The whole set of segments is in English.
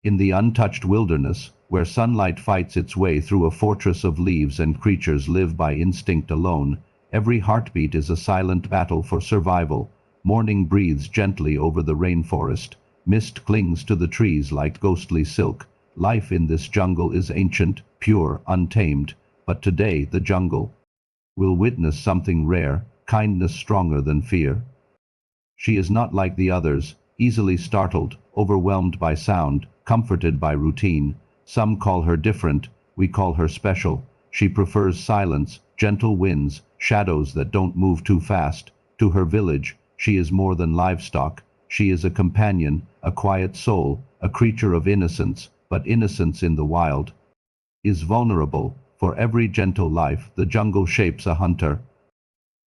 In the untouched wilderness, where sunlight fights its way through a fortress of leaves and creatures live by instinct alone, every heartbeat is a silent battle for survival. Morning breathes gently over the rainforest. Mist clings to the trees like ghostly silk. Life in this jungle is ancient, pure, untamed. But today the jungle will witness something rare, kindness stronger than fear. She is not like the others, easily startled, overwhelmed by sound, comforted by routine. Some call her different, we call her special. She prefers silence, gentle winds, shadows that don't move too fast. To her village, she is more than livestock. She is a companion, a quiet soul, a creature of innocence, but innocence in the wild is vulnerable. For every gentle life, the jungle shapes a hunter.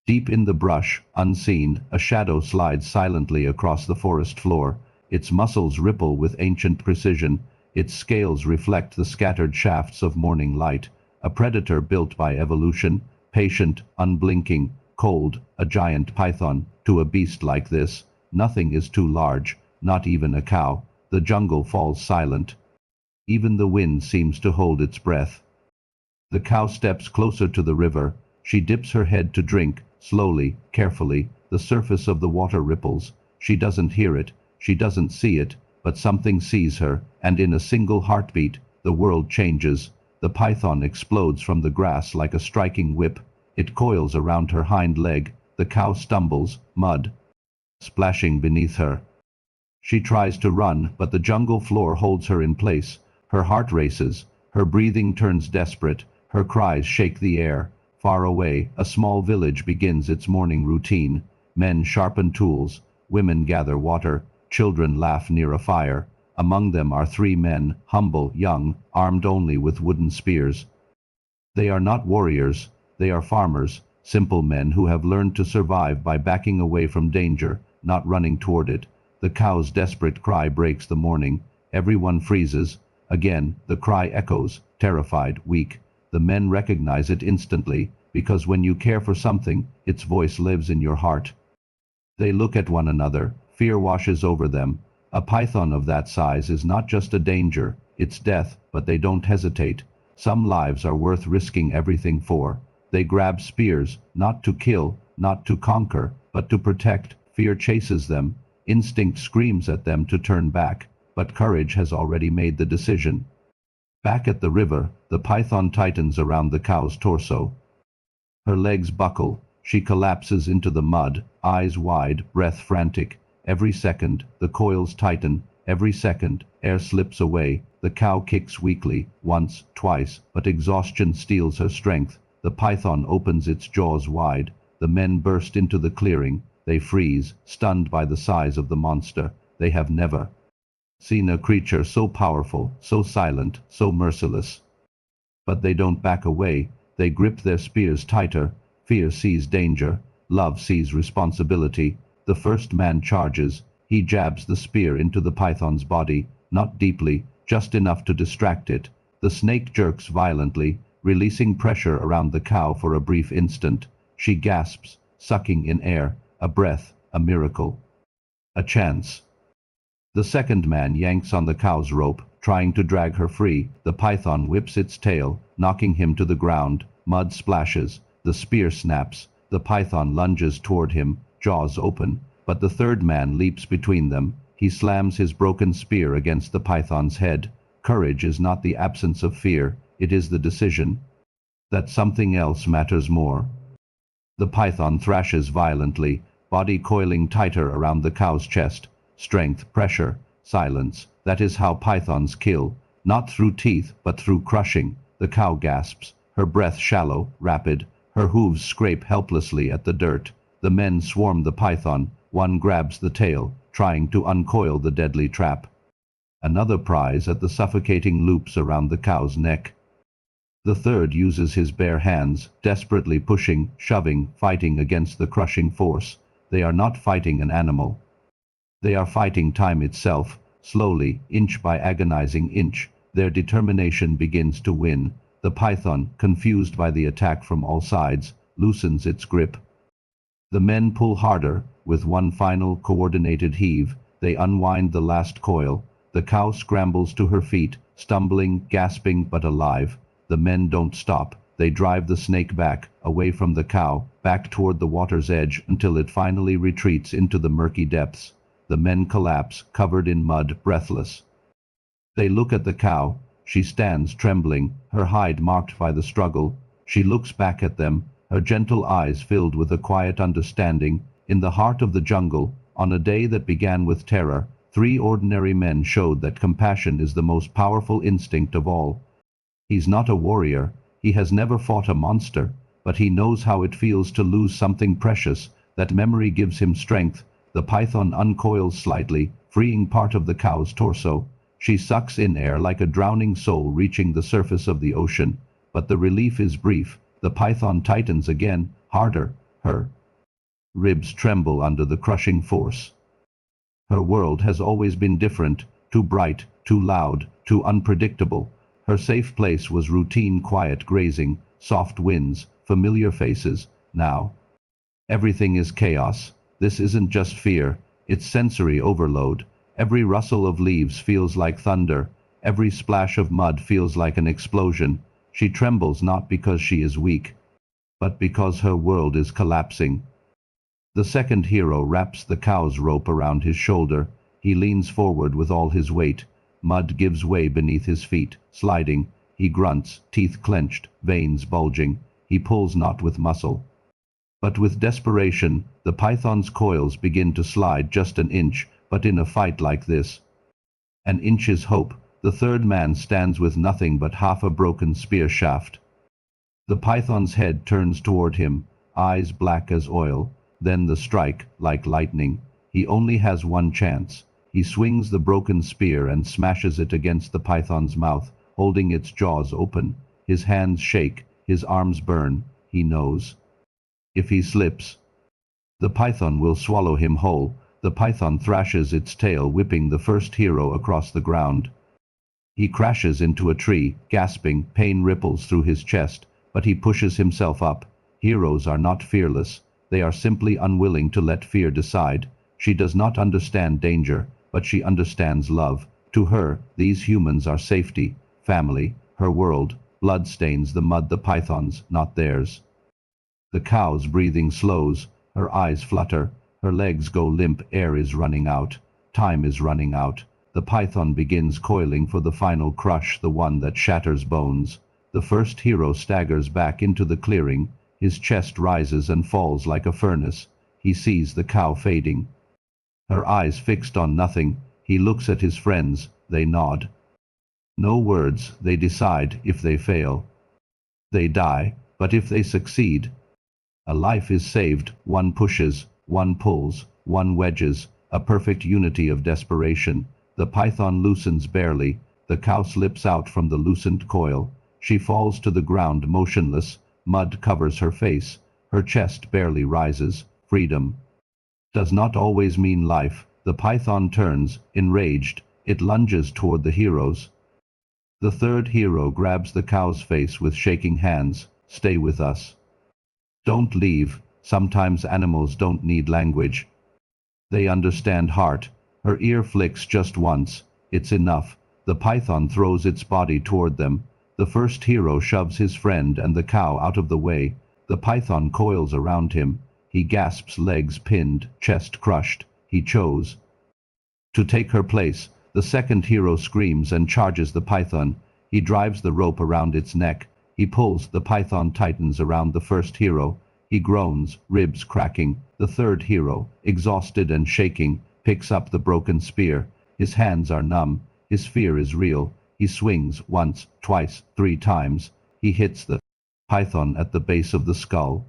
Deep in the brush, unseen, a shadow slides silently across the forest floor. Its muscles ripple with ancient precision. Its scales reflect the scattered shafts of morning light. A predator built by evolution, patient, unblinking, cold, a giant python. To a beast like this, nothing is too large, not even a cow. The jungle falls silent. Even the wind seems to hold its breath. The cow steps closer to the river. She dips her head to drink, slowly, carefully. The surface of the water ripples. She doesn't hear it, she doesn't see it, but something sees her, and in a single heartbeat, the world changes. The python explodes from the grass like a striking whip. It coils around her hind leg. The cow stumbles, mud splashing beneath her. She tries to run, but the jungle floor holds her in place. Her heart races, her breathing turns desperate, her cries shake the air. Far away, a small village begins its morning routine. Men sharpen tools, women gather water, children laugh near a fire. Among them are 3 men, humble, young, armed only with wooden spears. They are not warriors, they are farmers, simple men who have learned to survive by backing away from danger, not running toward it. The cow's desperate cry breaks the morning. Everyone freezes. Again, the cry echoes, terrified, weak. The men recognize it instantly, because when you care for something, its voice lives in your heart. They look at one another. Fear washes over them. A python of that size is not just a danger, it's death, but they don't hesitate. Some lives are worth risking everything for. They grab spears, not to kill, not to conquer, but to protect. Fear chases them. Instinct screams at them to turn back, but courage has already made the decision. Back at the river, the python tightens around the cow's torso. Her legs buckle. She collapses into the mud, eyes wide, breath frantic. Every second, the coils tighten. Every second, air slips away. The cow kicks weakly, once, twice, but exhaustion steals her strength. The python opens its jaws wide. The men burst into the clearing. They freeze, stunned by the size of the monster. They have never seen a creature so powerful, so silent, so merciless. But they don't back away. They grip their spears tighter. Fear sees danger. Love sees responsibility. The first man charges. He jabs the spear into the python's body, not deeply, just enough to distract it. The snake jerks violently, releasing pressure around the cow for a brief instant. She gasps, sucking in air. A breath, a miracle. A chance. The second man yanks on the cow's rope, trying to drag her free. The python whips its tail, knocking him to the ground. Mud splashes. The spear snaps. The python lunges toward him, jaws open. But the third man leaps between them. He slams his broken spear against the python's head. Courage is not the absence of fear, it is the decision that something else matters more. The python thrashes violently, body coiling tighter around the cow's chest. Strength, pressure, silence. That is how pythons kill, not through teeth, but through crushing. The cow gasps, her breath shallow, rapid. Her hooves scrape helplessly at the dirt. The men swarm the python. One grabs the tail, trying to uncoil the deadly trap. Another pries at the suffocating loops around the cow's neck. The third uses his bare hands, desperately pushing, shoving, fighting against the crushing force. They are not fighting an animal. They are fighting time itself. Slowly, inch by agonizing inch, their determination begins to win. The python, confused by the attack from all sides, loosens its grip. The men pull harder. With one final coordinated heave, they unwind the last coil. The cow scrambles to her feet, stumbling, gasping, but alive. The men don't stop. They drive the snake back, away from the cow, back toward the water's edge until it finally retreats into the murky depths. The men collapse, covered in mud, breathless. They look at the cow. She stands trembling, her hide marked by the struggle. She looks back at them, her gentle eyes filled with a quiet understanding. In the heart of the jungle, on a day that began with terror, 3 ordinary men showed that compassion is the most powerful instinct of all. He's not a warrior, he has never fought a monster, but he knows how it feels to lose something precious. That memory gives him strength. The python uncoils slightly, freeing part of the cow's torso. She sucks in air like a drowning soul reaching the surface of the ocean. But the relief is brief. The python tightens again, harder. Her ribs tremble under the crushing force. Her world has always been different, too bright, too loud, too unpredictable. Her safe place was routine, quiet grazing, soft winds, familiar faces. Now, everything is chaos. This isn't just fear, it's sensory overload. Every rustle of leaves feels like thunder. Every splash of mud feels like an explosion. She trembles not because she is weak, but because her world is collapsing. The second hero wraps the cow's rope around his shoulder. He leans forward with all his weight. Mud gives way beneath his feet, sliding. He grunts, teeth clenched, veins bulging. He pulls not with muscle, but with desperation. The python's coils begin to slide just an inch, but in a fight like this, an inch is hope. The third man stands with nothing but half a broken spear shaft. The python's head turns toward him, eyes black as oil. Then the strike, like lightning. He only has one chance. He swings the broken spear and smashes it against the python's mouth, holding its jaws open. His hands shake, his arms burn. He knows, if he slips, the python will swallow him whole. The python thrashes its tail, whipping the first hero across the ground. He crashes into a tree, gasping. Pain ripples through his chest, but he pushes himself up. Heroes are not fearless. They are simply unwilling to let fear decide. She does not understand danger, but she understands love. To her, these humans are safety, family, her world. Blood stains the mud, the python's, not theirs. The cow's breathing slows, her eyes flutter, her legs go limp. Air is running out. Time is running out. The python begins coiling for the final crush, the one that shatters bones. The first hero staggers back into the clearing. His chest rises and falls like a furnace. He sees the cow fading, her eyes fixed on nothing. He looks at his friends. They nod. No words. They decide. If they fail, they die. But if they succeed, a life is saved. One pushes, one pulls, one wedges. A perfect unity of desperation. The python loosens barely. The cow slips out from the loosened coil. She falls to the ground motionless. Mud covers her face. Her chest barely rises. Freedom does not always mean life. The python turns, enraged. It lunges toward the heroes. The third hero grabs the cow's face with shaking hands. Stay with us. Don't leave. Sometimes animals don't need language. They understand heart. Her ear flicks just once. It's enough. The python throws its body toward them. The first hero shoves his friend and the cow out of the way. The python coils around him. He gasps, legs pinned, chest crushed. He chose to take her place. The second hero screams and charges the python. He drives the rope around its neck. He pulls. The python tightens around the first hero. He groans, ribs cracking. The third hero, exhausted and shaking, picks up the broken spear. His hands are numb. His fear is real. He swings once, twice, 3 times. He hits the python at the base of the skull.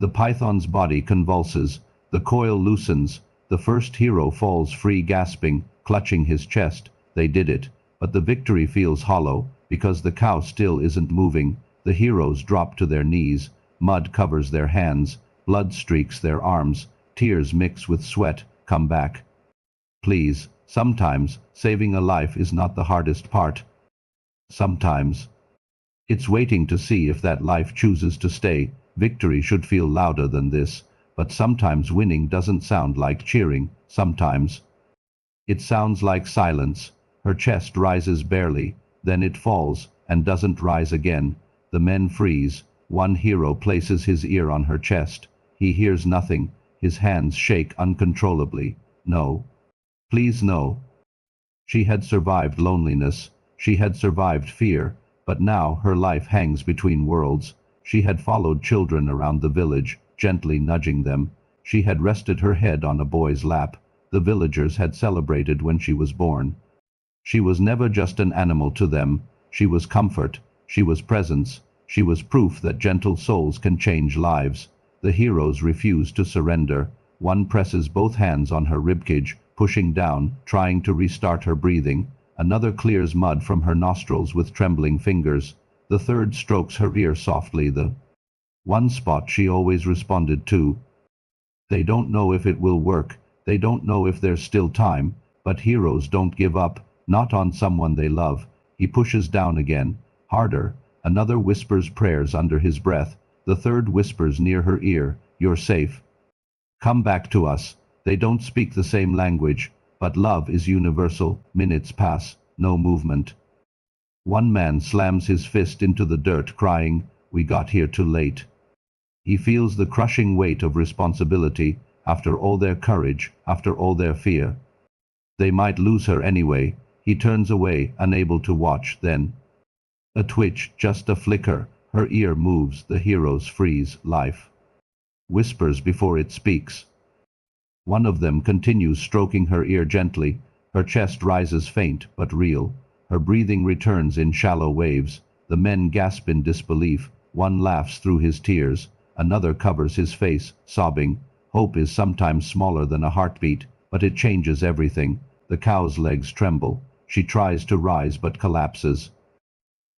The python's body convulses. The coil loosens. The first hero falls free, gasping, clutching his chest. They did it. But the victory feels hollow, because the cow still isn't moving. The heroes drop to their knees. Mud covers their hands. Blood streaks their arms. Tears mix with sweat. Come back, please. Sometimes, saving a life is not the hardest part. Sometimes, it's waiting to see if that life chooses to stay. Victory should feel louder than this, but sometimes winning doesn't sound like cheering. Sometimes It sounds like silence. Her chest rises barely, then it falls, and doesn't rise again. The men freeze. One hero places his ear on her chest. He hears nothing. His hands shake uncontrollably. No. Please no. She had survived loneliness. She had survived fear. But now her life hangs between worlds. She had followed children around the village, gently nudging them. She had rested her head on a boy's lap. The villagers had celebrated when she was born. She was never just an animal to them. She was comfort. She was presence. She was proof that gentle souls can change lives. The heroes refuse to surrender. One presses both hands on her ribcage, pushing down, trying to restart her breathing. Another clears mud from her nostrils with trembling fingers. The third strokes her ear softly, the one spot she always responded to. They don't know if it will work. They don't know if there's still time. But heroes don't give up, not on someone they love. He pushes down again. Harder. Another whispers prayers under his breath. The third whispers near her ear, "You're safe. Come back to us." They don't speak the same language, but love is universal. Minutes pass, no movement. One man slams his fist into the dirt, crying, "We got here too late." He feels the crushing weight of responsibility. After all their courage, after all their fear, they might lose her anyway. He turns away, unable to watch. Then a twitch, just a flicker. Her ear moves. The heroes freeze. Life whispers before it speaks. One of them continues stroking her ear gently. Her chest rises, faint but real. Her breathing returns in shallow waves. The men gasp in disbelief. One laughs through his tears. Another covers his face, sobbing. Hope is sometimes smaller than a heartbeat, but it changes everything. The cow's legs tremble. She tries to rise but collapses.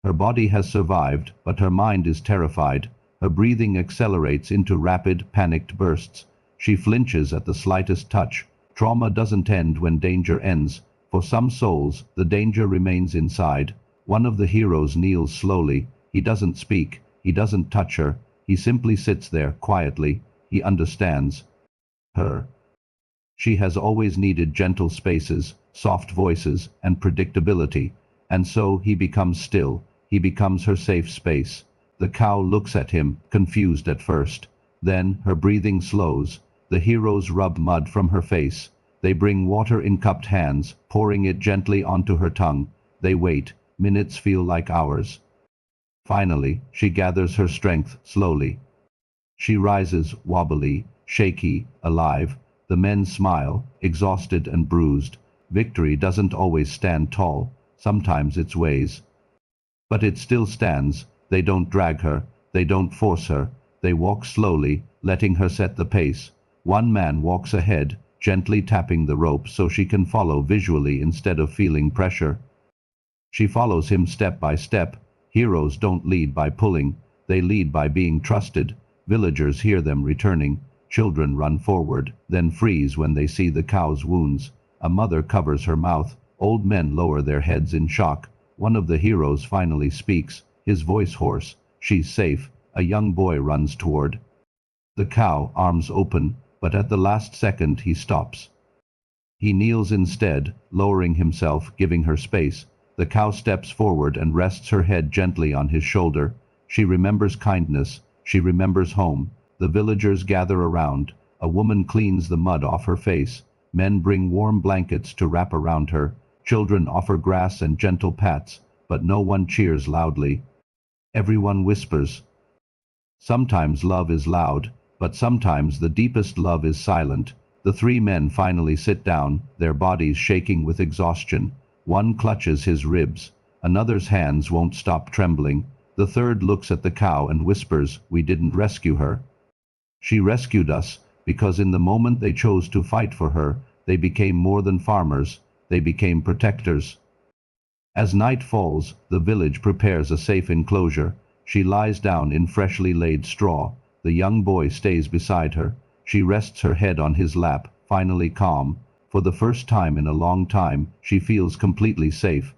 Her body has survived, but her mind is terrified. Her breathing accelerates into rapid, panicked bursts. She flinches at the slightest touch. Trauma doesn't end when danger ends. For some souls, the danger remains inside. One of the heroes kneels slowly. He doesn't speak. He doesn't touch her. He simply sits there, quietly. He understands her. She has always needed gentle spaces, soft voices, and predictability. And so he becomes still. He becomes her safe space. The cow looks at him, confused at first. Then her breathing slows. The heroes rub mud from her face. They bring water in cupped hands, pouring it gently onto her tongue. They wait. Minutes feel like hours. Finally, she gathers her strength slowly. She rises, wobbly, shaky, alive. The men smile, exhausted and bruised. Victory doesn't always stand tall. Sometimes it sways. But it still stands. They don't drag her. They don't force her. They walk slowly, letting her set the pace. One man walks ahead, gently tapping the rope so she can follow visually instead of feeling pressure. She follows him step by step. Heroes don't lead by pulling. They lead by being trusted. Villagers hear them returning. Children run forward, then freeze when they see the cow's wounds. A mother covers her mouth. Old men lower their heads in shock. One of the heroes finally speaks, his voice hoarse. She's safe. A young boy runs toward the cow, arms open, but at the last second he stops. He kneels instead, lowering himself, giving her space. The cow steps forward and rests her head gently on his shoulder. She remembers kindness. She remembers home. The villagers gather around. A woman cleans the mud off her face. Men bring warm blankets to wrap around her. Children offer grass and gentle pats, but no one cheers loudly. Everyone whispers. Sometimes love is loud, but sometimes the deepest love is silent. The three men finally sit down, their bodies shaking with exhaustion. One clutches his ribs. Another's hands won't stop trembling. The third looks at the cow and whispers, "We didn't rescue her. She rescued us," because in the moment they chose to fight for her, they became more than farmers. They became protectors. As night falls, the village prepares a safe enclosure. She lies down in freshly laid straw. The young boy stays beside her. She rests her head on his lap, finally calm. For the first time in a long time, she feels completely safe.